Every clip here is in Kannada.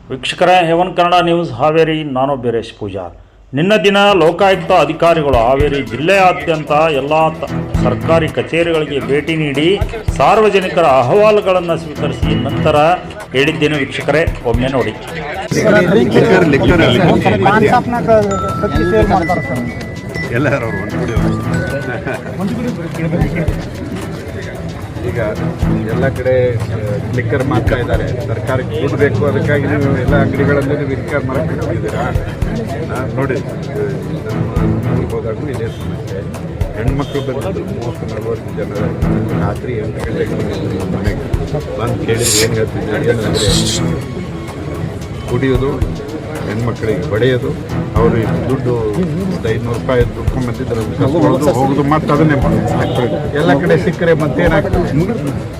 ವೀಕ್ಷಕರೇ, ಹೆವನ್ ಕನ್ನಡ ನ್ಯೂಸ್ ಹಾವೇರಿ. ನಾನು ಬೀರೇಶ್ ಪೂಜಾರ್. ನಿನ್ನ ದಿನ ಲೋಕಾಯುಕ್ತ ಅಧಿಕಾರಿಗಳು ಹಾವೇರಿ ಜಿಲ್ಲೆಯಾದ್ಯಂತ ಎಲ್ಲ ಸರ್ಕಾರಿ ಕಚೇರಿಗಳಿಗೆ ಭೇಟಿ ನೀಡಿ ಸಾರ್ವಜನಿಕರ ಅಹವಾಲುಗಳನ್ನು ಸ್ವೀಕರಿಸಿ ನಂತರ ಹೇಳಿದ್ದೇನೆ. ವೀಕ್ಷಕರೇ, ಒಮ್ಮೆ ನೋಡಿ. ಈಗ ಎಲ್ಲ ಕಡೆ ಲಿಕ್ಕರ್ ಮಾಡ್ತಾ ಇದ್ದಾರೆ. ಸರ್ಕಾರಕ್ಕೆ ದುಡ್ಡು ಬೇಕು, ಅದಕ್ಕಾಗಿ ನೀವು ಎಲ್ಲ ಅಂಗಡಿಗಳಲ್ಲಿ ಲಿಕ್ಕರ್ ಮಾರಕ್ಕೆ ಹೋಗಿದ್ದೀರಾ ನೋಡಿ. ಹೋದಾಗೂ ಇದೇ ಸಮಸ್ಯೆ. ಹೆಣ್ಮಕ್ಳು ಬಂದು 30-40 ಜನ ರಾತ್ರಿ 8 ಗಂಟೆಗೆ ಬಂದಿದ್ರು ಮನೆಗೆ ಬಂದು ಕೇಳಿದ್ರು ಏನು ಹೇಳ್ತಿದ್ದಾರೆ. ಏನಂದರೆ ಕುಡಿಯೋದು, ಹೆಣ್ಮಕ್ಳಿಗೆ ಬಡಿಯೋದು, ಅವರು ದುಡ್ಡು 500 ರೂಪಾಯಿ ದುಡ್ಕೊಂಡ್ಬಂದಿದ್ರು ಹೋಗೋದು, ಮತ್ತು ಅದನ್ನೇ ಎಲ್ಲ ಕಡೆ ಸಿಕ್ಕರೆ ಮತ್ತೇನಾಗ್ತದೆ.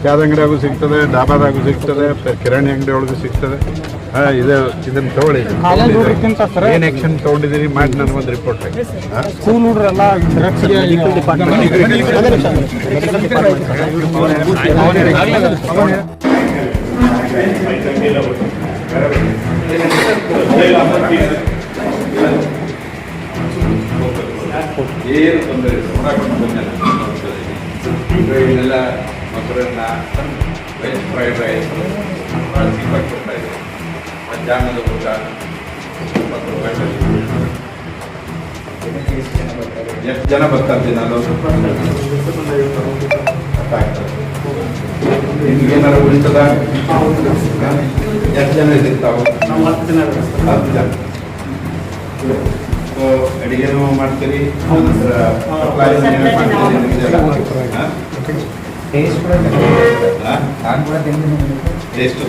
ಚಾದ ಅಂಗಡಿಯಾಗೂ ಸಿಗ್ತದೆ, ಡಾಬಾದಾಗೂ ಸಿಗ್ತದೆ, ಕಿರಾಣಿ ಅಂಗಡಿ ಒಳಗೂ ಸಿಗ್ತದೆ. ಇದನ್ನು ತಗೊಳ್ಳಿ, ಏನು ಆ್ಯಕ್ಷನ್ ತೊಗೊಂಡಿದ್ದೀರಿ ಮಾಡಿ ನನಗೊಂದು ರಿಪೋರ್ಟ್ ಆಗಿ. ಸ್ಕೂಲ್ ಹುಡುಗರೆಲ್ಲ ಏನು ತೊಂದರೆ ಇದೆಲ್ಲ ಮೊಸರನ್ನ, ವೆಜ್ ಫ್ರೈಡ್ ರೈಸ್ ಕೊಡ್ತಾ ಇದೆ. ಮಧ್ಯಾಹ್ನದ ಊಟ 20 ರೂಪಾಯಿನಲ್ಲಿ. ಎಷ್ಟು ಜನ ಬರ್ತಾರೆ ದಿನ? 40 ನಿಮ್ಗೇನಾರು ಉಳಿತದ? ಎಷ್ಟು ಜನ ಇರ್ತಾವೆ? 10 ಜನ. ಅಡಿಗೆನೂ ಮಾಡ್ತೀರಿ, ನಂತರ ಟೇಸ್ಟ್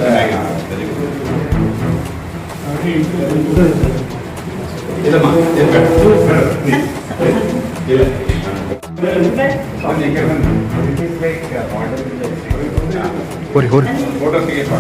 ಫೋಟೋ ತೆಗೆಯೋಣ.